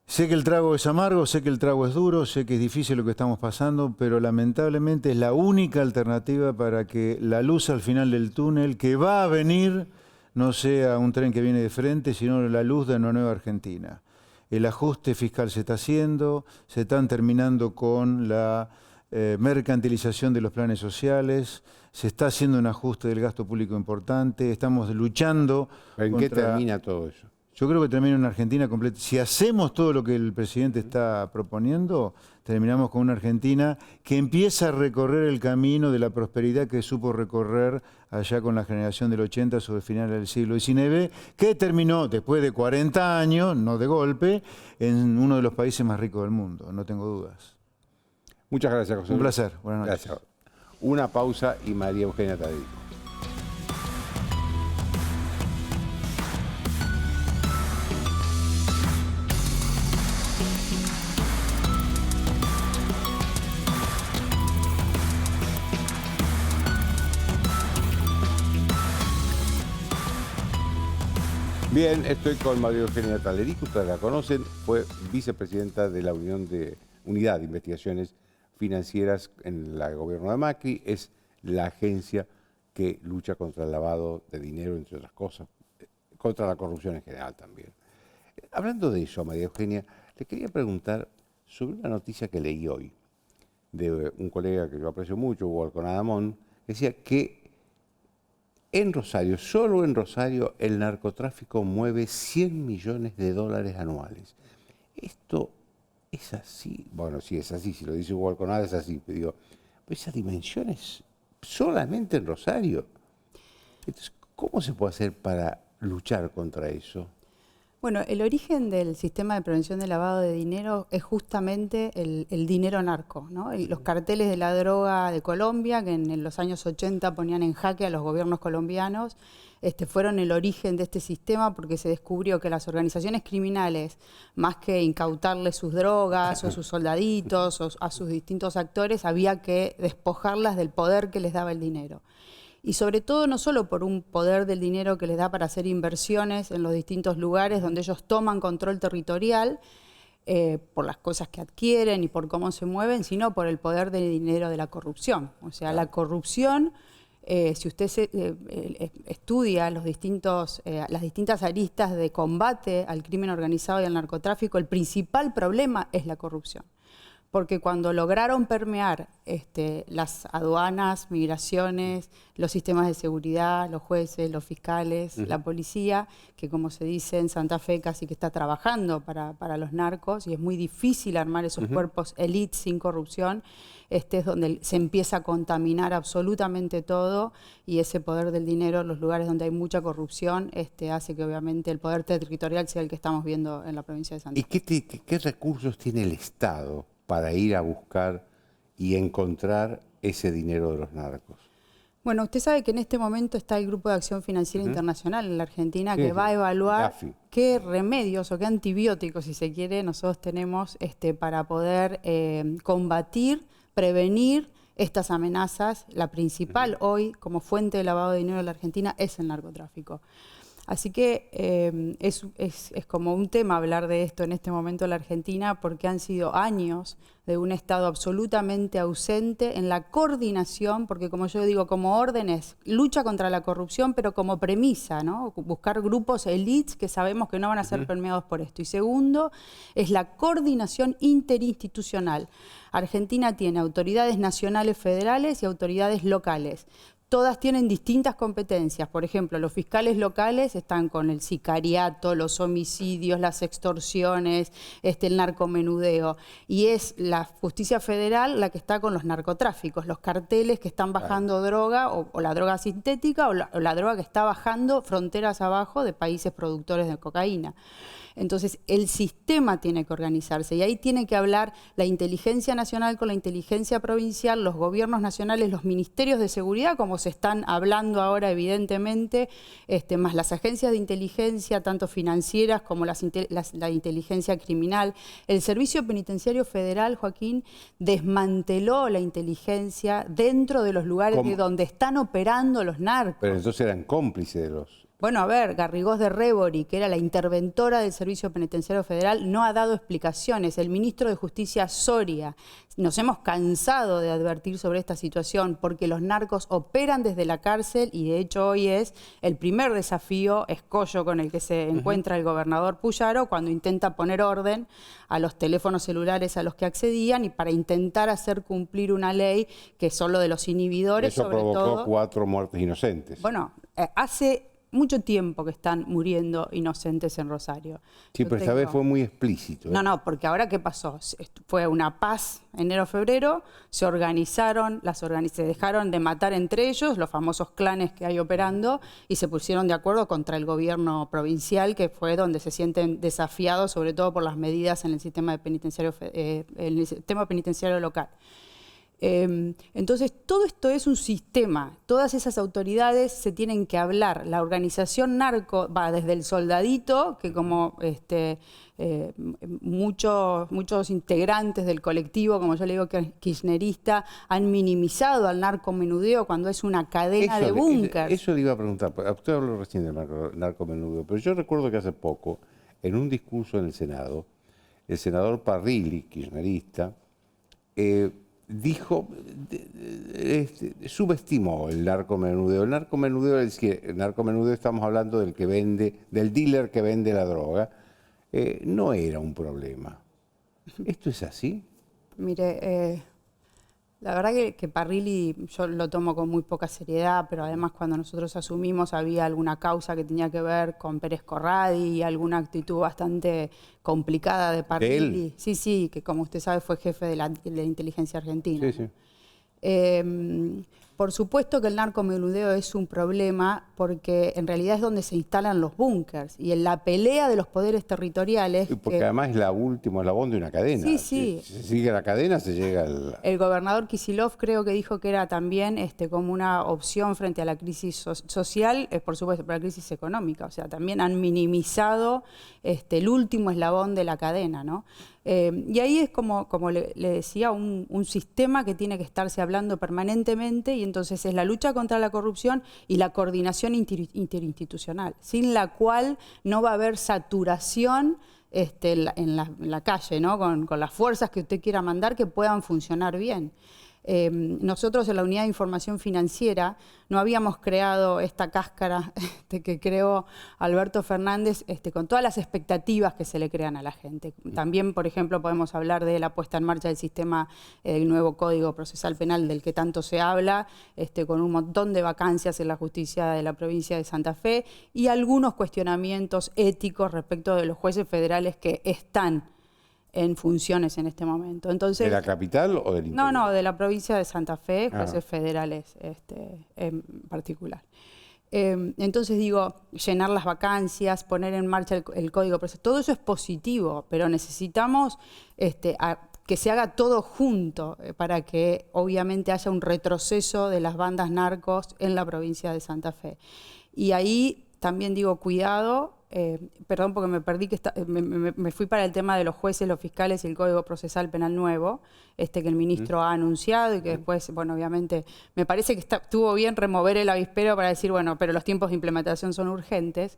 sé que el trago es amargo, sé que el trago es duro, sé que es difícil lo que estamos pasando, pero lamentablemente es la única alternativa para que la luz al final del túnel, que va a venir, no sea un tren que viene de frente, sino la luz de una nueva Argentina. El ajuste fiscal se está haciendo, se están terminando con la mercantilización de los planes sociales, se está haciendo un ajuste del gasto público importante, estamos luchando ¿En qué termina todo eso? Yo creo que termina una Argentina completa. Si hacemos todo lo que el presidente está proponiendo, terminamos con una Argentina que empieza a recorrer el camino de la prosperidad que supo recorrer allá con la generación del 80 sobre finales del siglo XIX, que terminó después de 40 años, no de golpe, en uno de los países más ricos del mundo, no tengo dudas. Muchas gracias, José. Un placer. Buenas noches. Gracias. Una pausa y María Eugenia Taderico. Bien, estoy con María Eugenia Taderico, ustedes la conocen, fue vicepresidenta de la Unidad de Investigaciones Financieras en el gobierno de Macri, es la agencia que lucha contra el lavado de dinero, entre otras cosas, contra la corrupción en general también. Hablando de eso, María Eugenia, le quería preguntar sobre una noticia que leí hoy de un colega que yo aprecio mucho, Hugo Alconadamón, que decía que en Rosario, solo en Rosario, el narcotráfico mueve 100 millones de dólares anuales. ¿Esto es así? Bueno, sí es así, si lo dice Hugo Alconada es así, pero digo, pero esas dimensiones solamente en Rosario. Entonces, ¿cómo se puede hacer para luchar contra eso? Bueno, el origen del sistema de prevención de lavado de dinero es justamente el dinero narco, ¿no? Los carteles de la droga de Colombia, que en los años 80 ponían en jaque a los gobiernos colombianos, fueron el origen de este sistema porque se descubrió que las organizaciones criminales, más que incautarle sus drogas o sus soldaditos o a sus distintos actores, había que despojarlas del poder que les daba el dinero. Y sobre todo no solo por un poder del dinero que les da para hacer inversiones en los distintos lugares donde ellos toman control territorial, por las cosas que adquieren y por cómo se mueven, sino por el poder del dinero de la corrupción. O sea, la corrupción, si usted estudia las distintas aristas de combate al crimen organizado y al narcotráfico, el principal problema es la corrupción. Porque cuando lograron permear las aduanas, migraciones, los sistemas de seguridad, los jueces, los fiscales, la policía, que como se dice en Santa Fe casi que está trabajando para los narcos, y es muy difícil armar esos cuerpos élite sin corrupción, es donde se empieza a contaminar absolutamente todo, y ese poder del dinero, los lugares donde hay mucha corrupción, hace que obviamente el poder territorial sea el que estamos viendo en la provincia de Santa Fe. ¿Y qué recursos tiene el Estado para ir a buscar y encontrar ese dinero de los narcos? Bueno, usted sabe que en este momento está el Grupo de Acción Financiera Internacional en la Argentina que va a evaluar qué remedios o qué antibióticos, si se quiere, nosotros tenemos para poder combatir, prevenir estas amenazas. La principal hoy como fuente de lavado de dinero de la Argentina es el narcotráfico. Así que es como un tema hablar de esto en este momento en la Argentina, porque han sido años de un Estado absolutamente ausente en la coordinación, porque como yo digo, como orden es lucha contra la corrupción, pero como premisa, ¿no? Buscar grupos élites que sabemos que no van a ser permeados por esto. Y segundo, es la coordinación interinstitucional. Argentina tiene autoridades nacionales federales y autoridades locales. Todas tienen distintas competencias. Por ejemplo, los fiscales locales están con el sicariato, los homicidios, las extorsiones, el narcomenudeo. Y es la justicia federal la que está con los narcotráficos, los carteles que están bajando droga, o la droga sintética, o la droga que está bajando fronteras abajo de países productores de cocaína. Entonces, el sistema tiene que organizarse y ahí tiene que hablar la inteligencia nacional con la inteligencia provincial, los gobiernos nacionales, los ministerios de seguridad, como se están hablando ahora evidentemente, más las agencias de inteligencia, tanto financieras como la inteligencia criminal. El Servicio Penitenciario Federal, Joaquín, desmanteló la inteligencia dentro de los lugares de donde están operando los narcos. Pero entonces eran cómplices de los Bueno, a ver, Garrigós de Rebori, que era la interventora del Servicio Penitenciario Federal, no ha dado explicaciones. El ministro de Justicia, Soria, nos hemos cansado de advertir sobre esta situación porque los narcos operan desde la cárcel y de hecho hoy es el primer desafío escollo con el que se encuentra el gobernador Puyaro cuando intenta poner orden a los teléfonos celulares a los que accedían y para intentar hacer cumplir una ley que es solo de los inhibidores. Eso sobre provocó todo, 4 muertes inocentes. Bueno, hace mucho tiempo que están muriendo inocentes en Rosario. Sí, pero esta vez fue muy explícito. No, porque ahora ¿qué pasó? Fue una paz enero-febrero, se organizaron, se dejaron de matar entre ellos, los famosos clanes que hay operando, y se pusieron de acuerdo contra el gobierno provincial, que fue donde se sienten desafiados, sobre todo por las medidas en el sistema penitenciario local. Entonces, todo esto es un sistema. Todas esas autoridades se tienen que hablar. La organización narco va desde el soldadito, que como muchos integrantes del colectivo, como yo le digo, kirchnerista, han minimizado al narcomenudeo cuando es una cadena de búnkers. Eso le iba a preguntar. Usted habló recién del narcomenudeo, pero yo recuerdo que hace poco, en un discurso en el Senado, el senador Parrilli, kirchnerista, dijo, subestimó el narcomenudeo. El narcomenudeo, es decir, el narcomenudeo estamos hablando del que vende, del dealer que vende la droga, no era un problema. ¿Esto es así? Mire, la verdad que Parrilli yo lo tomo con muy poca seriedad, pero además cuando nosotros asumimos había alguna causa que tenía que ver con Pérez Corradi y alguna actitud bastante complicada de Parrilli. Sí, que como usted sabe fue jefe de la inteligencia argentina. Sí. Por supuesto que el narcomenudeo es un problema porque en realidad es donde se instalan los búnkers y en la pelea de los poderes territoriales. Porque además es la última eslabón de una cadena. Sí. Si se sigue la cadena, se llega al... El gobernador Kicillof creo que dijo que era también como una opción frente a la crisis social, por supuesto, para la crisis económica. O sea, también han minimizado el último eslabón de la cadena, ¿no? Y ahí es como le decía, un sistema que tiene que estarse hablando permanentemente y entonces es la lucha contra la corrupción y la coordinación interinstitucional, sin la cual no va a haber saturación en la calle, ¿no? Con las fuerzas que usted quiera mandar que puedan funcionar bien. Nosotros en la Unidad de Información Financiera no habíamos creado esta cáscara que creó Alberto Fernández con todas las expectativas que se le crean a la gente. También, por ejemplo, podemos hablar de la puesta en marcha del sistema del nuevo Código Procesal Penal del que tanto se habla, con un montón de vacancias en la justicia de la provincia de Santa Fe y algunos cuestionamientos éticos respecto de los jueces federales que están en funciones en este momento. Entonces, ¿de la capital o del interior? No, de la provincia de Santa Fe, jueces federales en particular. Entonces digo, llenar las vacancias, poner en marcha el código procesal, todo eso es positivo, pero necesitamos que se haga todo junto para que obviamente haya un retroceso de las bandas narcos en la provincia de Santa Fe. Y ahí también digo, cuidado, perdón porque me perdí, me fui para el tema de los jueces, los fiscales y el Código Procesal Penal nuevo, que el ministro ha anunciado y que después, bueno, obviamente, me parece que estuvo bien remover el avispero para decir, bueno, pero los tiempos de implementación son urgentes.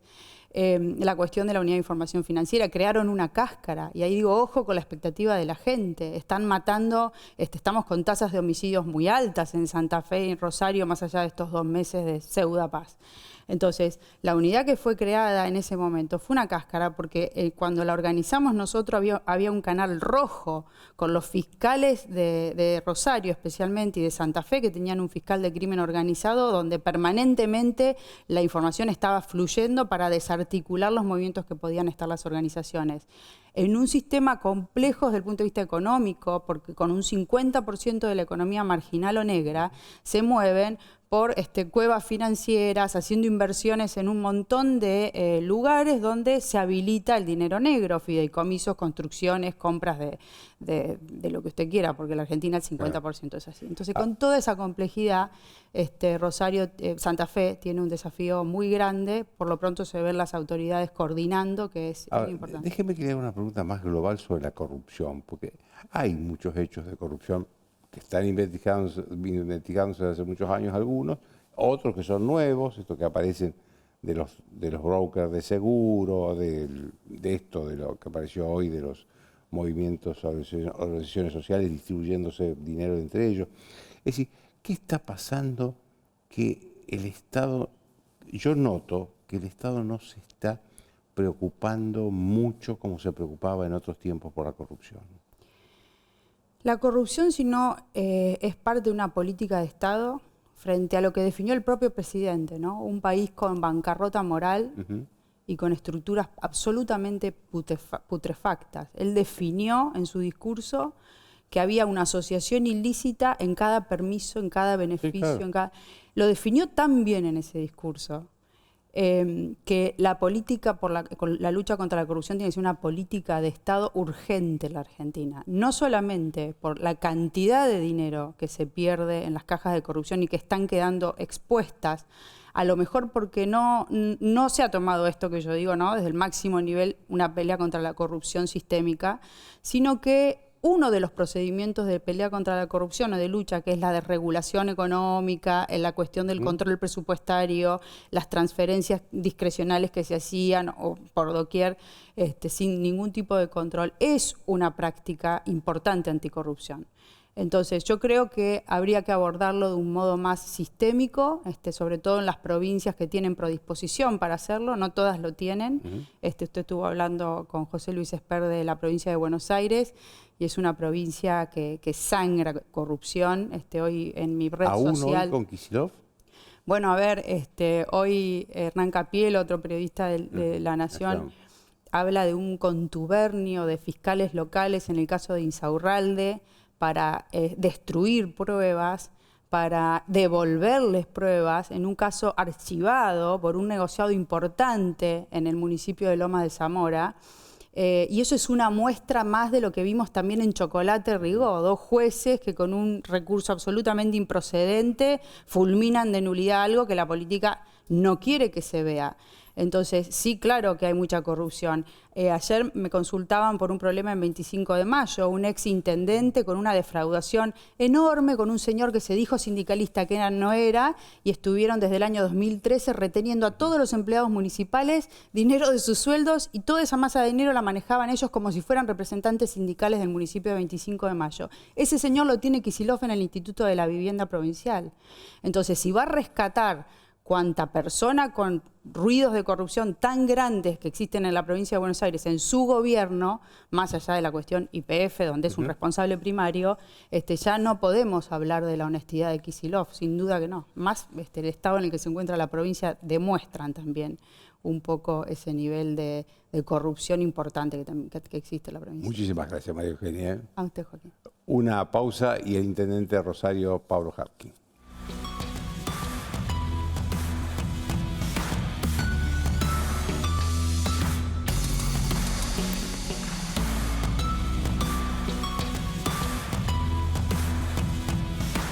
La cuestión de la Unidad de Información Financiera, crearon una cáscara, y ahí digo, ojo con la expectativa de la gente, están matando, estamos con tasas de homicidios muy altas en Santa Fe y en Rosario, más allá de estos 2 meses de pseudo paz. Entonces, la unidad que fue creada en ese momento fue una cáscara porque cuando la organizamos nosotros había un canal rojo con los fiscales de Rosario especialmente y de Santa Fe que tenían un fiscal de crimen organizado donde permanentemente la información estaba fluyendo para desarticular los movimientos que podían estar las organizaciones. En un sistema complejo desde el punto de vista económico, porque con un 50% de la economía marginal o negra se mueven por cuevas financieras, haciendo inversiones en un montón de lugares donde se habilita el dinero negro, fideicomisos, construcciones, compras de lo que usted quiera, porque en la Argentina el 50% es así. Entonces, con toda esa complejidad, Rosario, Santa Fe tiene un desafío muy grande, por lo pronto se ven las autoridades coordinando, que es muy importante. Déjeme que le haga una pregunta más global sobre la corrupción, porque hay muchos hechos de corrupción que están investigándose hace muchos años algunos, otros que son nuevos, estos que aparecen los brokers de seguro, de esto, de lo que apareció hoy, de los movimientos, organizaciones sociales distribuyéndose dinero entre ellos. Es decir, ¿qué está pasando que el Estado, yo noto que el Estado no se está preocupando mucho como se preocupaba en otros tiempos por la corrupción? La corrupción, si no, es parte de una política de Estado frente a lo que definió el propio presidente, ¿no? Un país con bancarrota moral y con estructuras absolutamente putrefactas. Él definió en su discurso que había una asociación ilícita en cada permiso, en cada beneficio, sí, claro. Lo definió tan bien en ese discurso que la política con la lucha contra la corrupción tiene que ser una política de Estado urgente en la Argentina. No solamente por la cantidad de dinero que se pierde en las cajas de corrupción y que están quedando expuestas, a lo mejor porque no se ha tomado esto que yo digo, ¿no? Desde el máximo nivel, una pelea contra la corrupción sistémica, sino que uno de los procedimientos de pelea contra la corrupción o de lucha, que es la de regulación económica, en la cuestión del control presupuestario, las transferencias discrecionales que se hacían o por doquier sin ningún tipo de control, es una práctica importante anticorrupción. Entonces, yo creo que habría que abordarlo de un modo más sistémico, sobre todo en las provincias que tienen predisposición para hacerlo, no todas lo tienen. Usted estuvo hablando con José Luis Esper de la provincia de Buenos Aires, y es una provincia que sangra corrupción. Hoy en mi red social... ¿Aún hoy con Kicillof? Bueno, a ver, hoy Hernán Capiel, otro periodista de La Nación, habla de un contubernio de fiscales locales en el caso de Insaurralde, para destruir pruebas, para devolverles pruebas, en un caso archivado por un negociado importante en el municipio de Lomas de Zamora. Y eso es una muestra más de lo que vimos también en Chocolate Rigó, 2 jueces que con un recurso absolutamente improcedente fulminan de nulidad algo que la política no quiere que se vea. Entonces, sí, claro que hay mucha corrupción. Ayer me consultaban por un problema en 25 de mayo, un ex intendente con una defraudación enorme, con un señor que se dijo sindicalista que no era, y estuvieron desde el año 2013 reteniendo a todos los empleados municipales dinero de sus sueldos, y toda esa masa de dinero la manejaban ellos como si fueran representantes sindicales del municipio de 25 de mayo. Ese señor lo tiene Kicillof en el Instituto de la Vivienda Provincial. Entonces, si va a rescatar cuánta persona con ruidos de corrupción tan grandes que existen en la provincia de Buenos Aires en su gobierno, más allá de la cuestión YPF, donde es un responsable primario, ya no podemos hablar de la honestidad de Kicillof, sin duda que no. Más el estado en el que se encuentra la provincia demuestran también un poco ese nivel de corrupción importante que existe en la provincia. Muchísimas gracias, María Eugenia. A usted, Joaquín. Una pausa y el intendente de Rosario, Pablo Hapkin.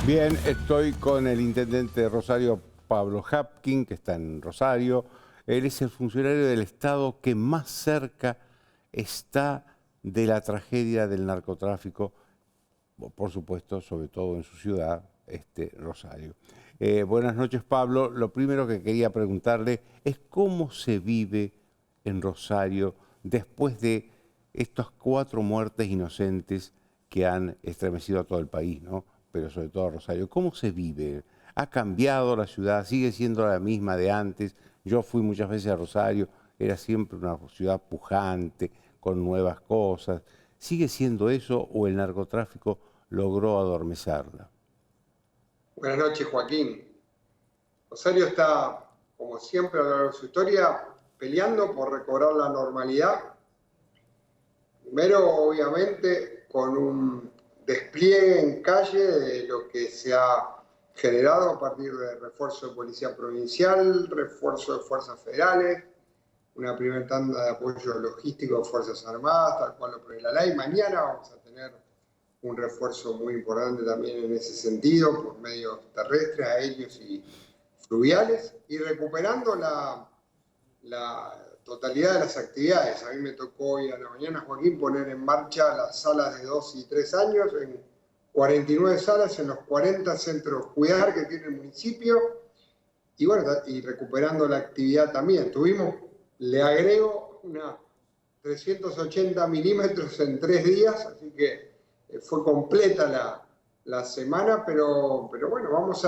Bien, estoy con el intendente de Rosario, Pablo Hapkin, que está en Rosario. Él es el funcionario del Estado que más cerca está de la tragedia del narcotráfico, por supuesto, sobre todo en su ciudad, Rosario. Buenas noches, Pablo. Lo primero que quería preguntarle es cómo se vive en Rosario después de estas 4 muertes inocentes que han estremecido a todo el país, ¿no? Pero sobre todo a Rosario. ¿Cómo se vive? ¿Ha cambiado la ciudad? ¿Sigue siendo la misma de antes? Yo fui muchas veces a Rosario, era siempre una ciudad pujante, con nuevas cosas. ¿Sigue siendo eso o el narcotráfico logró adormecerla? Buenas noches, Joaquín. Rosario está, como siempre a lo largo de su historia, peleando por recobrar la normalidad. Primero, obviamente, con un despliegue en calle de lo que se ha generado a partir de refuerzo de policía provincial, refuerzo de fuerzas federales, una primera tanda de apoyo logístico de Fuerzas Armadas, tal cual lo prevé la ley. Mañana vamos a tener un refuerzo muy importante también en ese sentido, por medios terrestres, aéreos y fluviales, y recuperando la totalidad de las actividades. A mí me tocó hoy a la mañana, Joaquín, poner en marcha las salas de 2 y 3 años, en 49 salas en los 40 centros cuidar que tiene el municipio, bueno, y recuperando la actividad también. Le agrego 380 milímetros en 3 días, así que fue completa la semana, pero bueno, vamos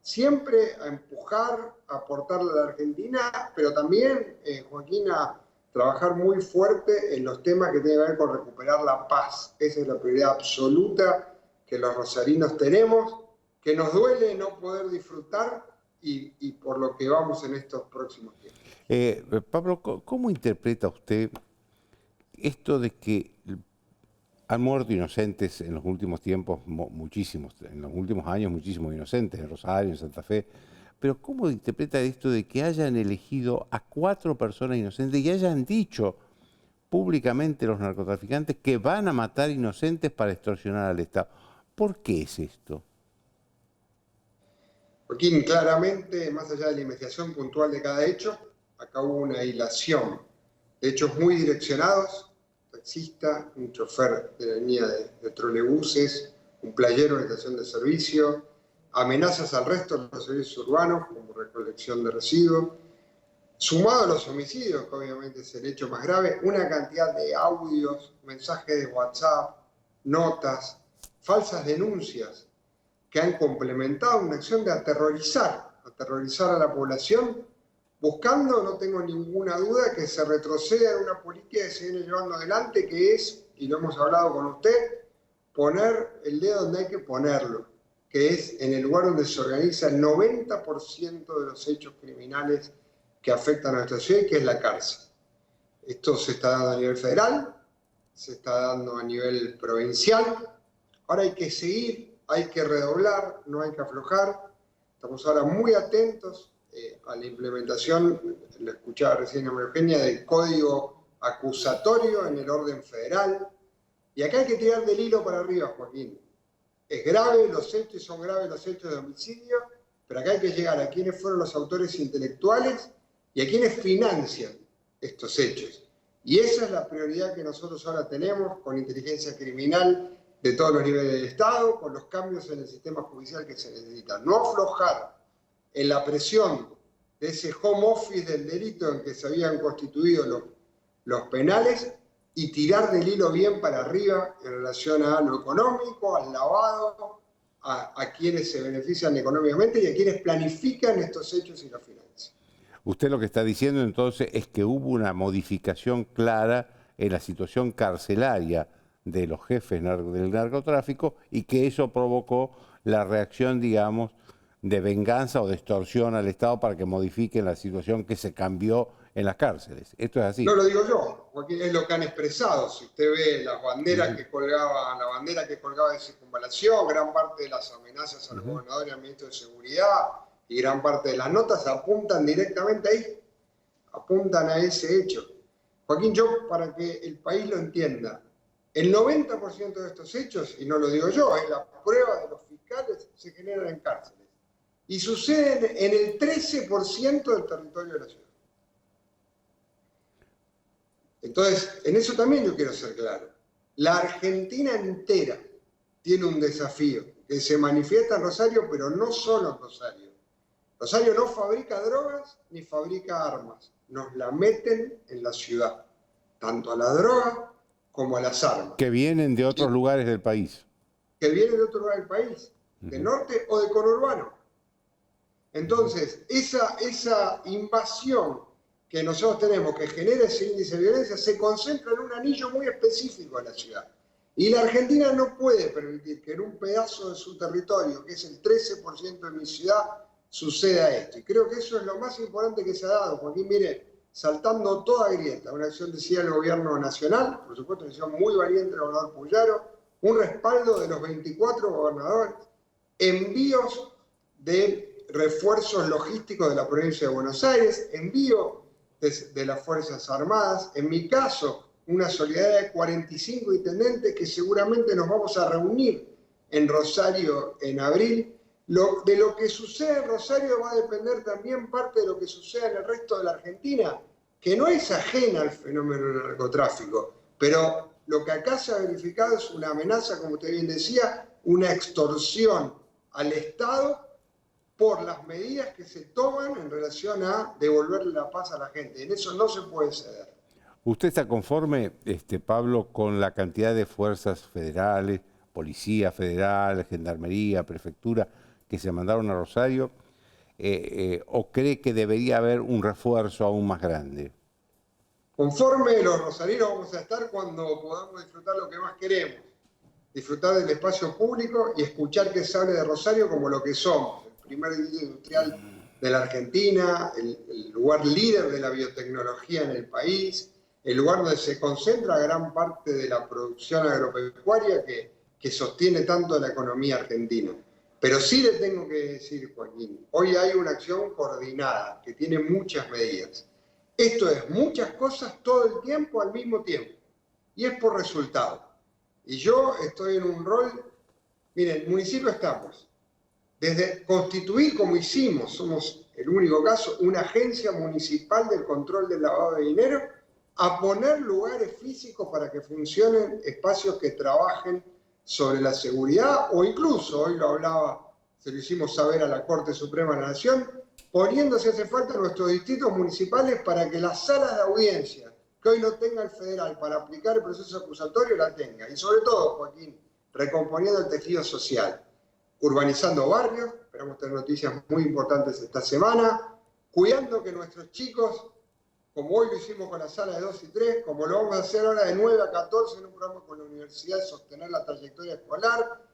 siempre a empujar, a aportarle a la Argentina, pero también, Joaquín, a trabajar muy fuerte en los temas que tienen que ver con recuperar la paz. Esa es la prioridad absoluta que los rosarinos tenemos, que nos duele no poder disfrutar y por lo que vamos en estos próximos tiempos. Pablo, ¿cómo interpreta usted esto de que han muerto inocentes en los últimos tiempos, muchísimos, en los últimos años muchísimos inocentes, en Rosario, en Santa Fe, pero cómo interpreta esto de que hayan elegido a 4 personas inocentes y hayan dicho públicamente los narcotraficantes que van a matar inocentes para extorsionar al Estado? ¿Por qué es esto? Joaquín, claramente, más allá de la investigación puntual de cada hecho, acá hubo una hilación de hechos muy direccionados: taxista, un chofer de la línea de trolebuses, un playero en la estación de servicio, amenazas al resto de los servicios urbanos como recolección de residuos, sumado a los homicidios, que obviamente es el hecho más grave, una cantidad de audios, mensajes de WhatsApp, notas, falsas denuncias que han complementado una acción de aterrorizar a la población, buscando, no tengo ninguna duda, que se retroceda en una política que se viene llevando adelante, que es, y lo hemos hablado con usted, poner el dedo donde hay que ponerlo, que es en el lugar donde se organiza el 90% de los hechos criminales que afectan a nuestra ciudad, que es la cárcel. Esto se está dando a nivel federal, se está dando a nivel provincial. Ahora hay que seguir, hay que redoblar, no hay que aflojar. Estamos ahora muy atentos a la implementación, lo escuchaba recién a María Eugenia, del código acusatorio en el orden federal. Y acá hay que tirar del hilo para arriba, Joaquín. Es grave los hechos, son graves los hechos de homicidio, pero acá hay que llegar a quiénes fueron los autores intelectuales y a quienes financian estos hechos. Y esa es la prioridad que nosotros ahora tenemos con inteligencia criminal de todos los niveles del Estado, con los cambios en el sistema judicial que se necesitan. No aflojar en la presión de ese home office del delito en que se habían constituido los penales y tirar del hilo bien para arriba en relación a lo económico, al lavado, a quienes se benefician económicamente y a quienes planifican estos hechos y los financian. Usted lo que está diciendo entonces es que hubo una modificación clara en la situación carcelaria de los jefes del narcotráfico y que eso provocó la reacción, digamos, de venganza o de extorsión al Estado para que modifiquen la situación que se cambió en las cárceles. Esto es así. No lo digo yo, Joaquín, es lo que han expresado. Si usted ve las banderas que colgaban, la bandera que colgaba de circunvalación, gran parte de las amenazas a los gobernadores y al ministro de Seguridad y gran parte de las notas apuntan directamente ahí, apuntan a ese hecho. Joaquín, yo, para que el país lo entienda, el 90% de estos hechos, y no lo digo yo, es la prueba de los fiscales, se generan en cárceles. Y suceden en el 13% del territorio de la ciudad. Entonces, en eso también yo quiero ser claro. La Argentina entera tiene un desafío que se manifiesta en Rosario, pero no solo en Rosario. Rosario no fabrica drogas ni fabrica armas. Nos la meten en la ciudad, tanto a la droga como a las armas. Que vienen de otros lugares del país. Que vienen de otros lugares del país, del norte o de conurbano. Entonces, esa invasión que nosotros tenemos, que genera ese índice de violencia, se concentra en un anillo muy específico de la ciudad. Y la Argentina no puede permitir que en un pedazo de su territorio, que es el 13% de mi ciudad, suceda esto. Y creo que eso es lo más importante que se ha dado. Joaquín, mire, saltando toda grieta, una acción decía el gobierno nacional, por supuesto una acción muy valiente del gobernador Puyaro, un respaldo de los 24 gobernadores, envíos de refuerzos logísticos de la provincia de Buenos Aires, envío de las Fuerzas Armadas, en mi caso, una solidaridad de 45 intendentes que seguramente nos vamos a reunir en Rosario en abril. De lo que sucede en Rosario va a depender también parte de lo que suceda en el resto de la Argentina, que no es ajena al fenómeno del narcotráfico, pero lo que acá se ha verificado es una amenaza, como usted bien decía, una extorsión al Estado por las medidas que se toman en relación a devolverle la paz a la gente. En eso no se puede ceder. ¿Usted está conforme, Pablo, con la cantidad de fuerzas federales, Policía Federal, Gendarmería, Prefectura, que se mandaron a Rosario? ¿O cree que debería haber un refuerzo aún más grande? Conforme los rosarinos vamos a estar cuando podamos disfrutar lo que más queremos. Disfrutar del espacio público y escuchar que se hable de Rosario como lo que somos. El primer distrito industrial de la Argentina, el lugar líder de la biotecnología en el país, el lugar donde se concentra gran parte de la producción agropecuaria que sostiene tanto la economía argentina. Pero sí le tengo que decir, Joaquín, hoy hay una acción coordinada que tiene muchas medidas. Esto es muchas cosas todo el tiempo al mismo tiempo y es por resultado. Y yo estoy en un rol, miren, en el municipio estamos, desde constituir como hicimos, somos el único caso, una agencia municipal del control del lavado de dinero, a poner lugares físicos para que funcionen espacios que trabajen sobre la seguridad, o incluso, hoy lo hablaba, se lo hicimos saber a la Corte Suprema de la Nación, poniendo, si hace falta, nuestros distritos municipales para que las salas de audiencia que hoy no tenga el federal para aplicar el proceso acusatorio la tenga. Y sobre todo, Joaquín, recomponiendo el tejido social, urbanizando barrios, esperamos tener noticias muy importantes esta semana, cuidando que nuestros chicos, como hoy lo hicimos con la sala de 2 y 3, como lo vamos a hacer ahora de 9 a 14 en un programa con la universidad, sostener la trayectoria escolar,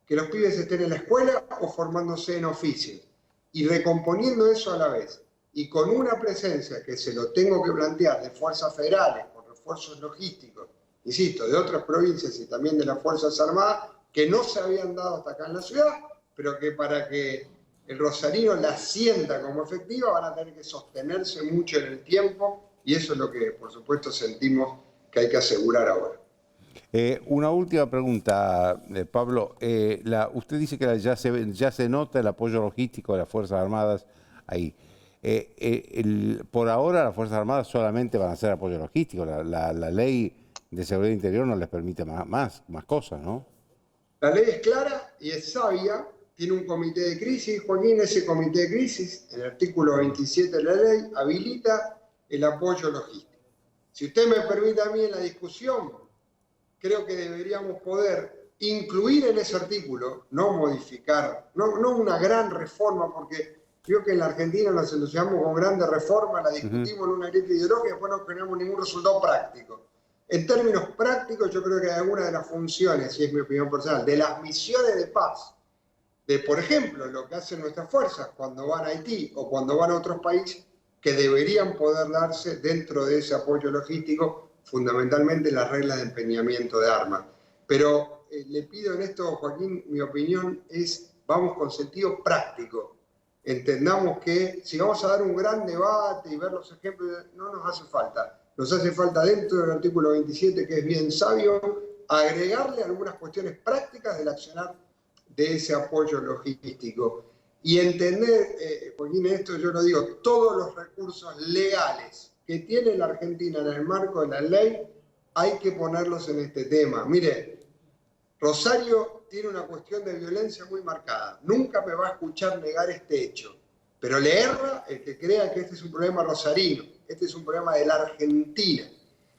que los pibes estén en la escuela o formándose en oficios. Y recomponiendo eso a la vez, y con una presencia que se lo tengo que plantear de fuerzas federales, con refuerzos logísticos, insisto, de otras provincias y también de las Fuerzas Armadas, que no se habían dado hasta acá en la ciudad, pero que para que el rosarino la sienta como efectiva van a tener que sostenerse mucho en el tiempo, y eso es lo que, por supuesto, sentimos que hay que asegurar ahora. Una última pregunta, Pablo. Usted dice que ya se nota el apoyo logístico de las Fuerzas Armadas ahí. Por ahora las Fuerzas Armadas solamente van a hacer apoyo logístico. La ley de seguridad interior no les permite más cosas, ¿no? La ley es clara y es sabia. Tiene un comité de crisis, Joaquín. Ese comité de crisis, en el artículo 27 de la ley, habilita el apoyo logístico. Si usted me permite a mí en la discusión, creo que deberíamos poder incluir en ese artículo, no modificar, no una gran reforma, porque creo que en la Argentina nos entusiasmamos con grandes reformas, la discutimos en una grieta ideológica y después no tenemos ningún resultado práctico. En términos prácticos, yo creo que hay algunas de las funciones, y es mi opinión personal, de las misiones de paz, de, por ejemplo, lo que hacen nuestras fuerzas cuando van a Haití o cuando van a otros países, que deberían poder darse dentro de ese apoyo logístico, fundamentalmente las reglas de empeñamiento de armas. Pero le pido en esto, Joaquín, mi opinión es, vamos con sentido práctico. Entendamos que si vamos a dar un gran debate y ver los ejemplos, no nos hace falta. Nos hace falta dentro del artículo 27, que es bien sabio, agregarle algunas cuestiones prácticas del accionar de ese apoyo logístico. Y entender, Joaquín, esto yo lo digo, todos los recursos legales que tiene la Argentina en el marco de la ley, hay que ponerlos en este tema. Mire, Rosario tiene una cuestión de violencia muy marcada. Nunca me va a escuchar negar este hecho. Pero le erra el que crea que este es un problema rosarino. Este es un problema de la Argentina,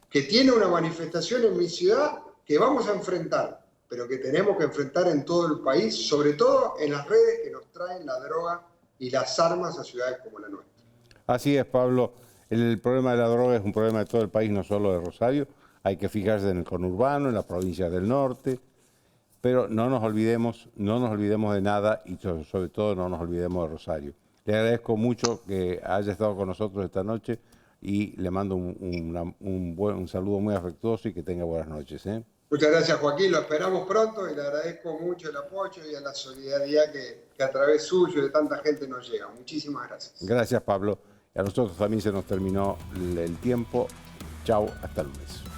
que tiene una manifestación en mi ciudad que vamos a enfrentar, pero que tenemos que enfrentar en todo el país, sobre todo en las redes que nos traen la droga y las armas a ciudades como la nuestra. Así es, Pablo. El problema de la droga es un problema de todo el país, no solo de Rosario. Hay que fijarse en el conurbano, en las provincias del norte, pero no nos olvidemos de nada y sobre todo no nos olvidemos de Rosario. Le agradezco mucho que haya estado con nosotros esta noche y le mando un saludo muy afectuoso y que tenga buenas noches. Muchas gracias, Joaquín. Lo esperamos pronto y le agradezco mucho el apoyo y a la solidaridad que a través suyo y de tanta gente nos llega. Muchísimas gracias. Gracias, Pablo. A nosotros también se nos terminó el tiempo. Chao, hasta el lunes.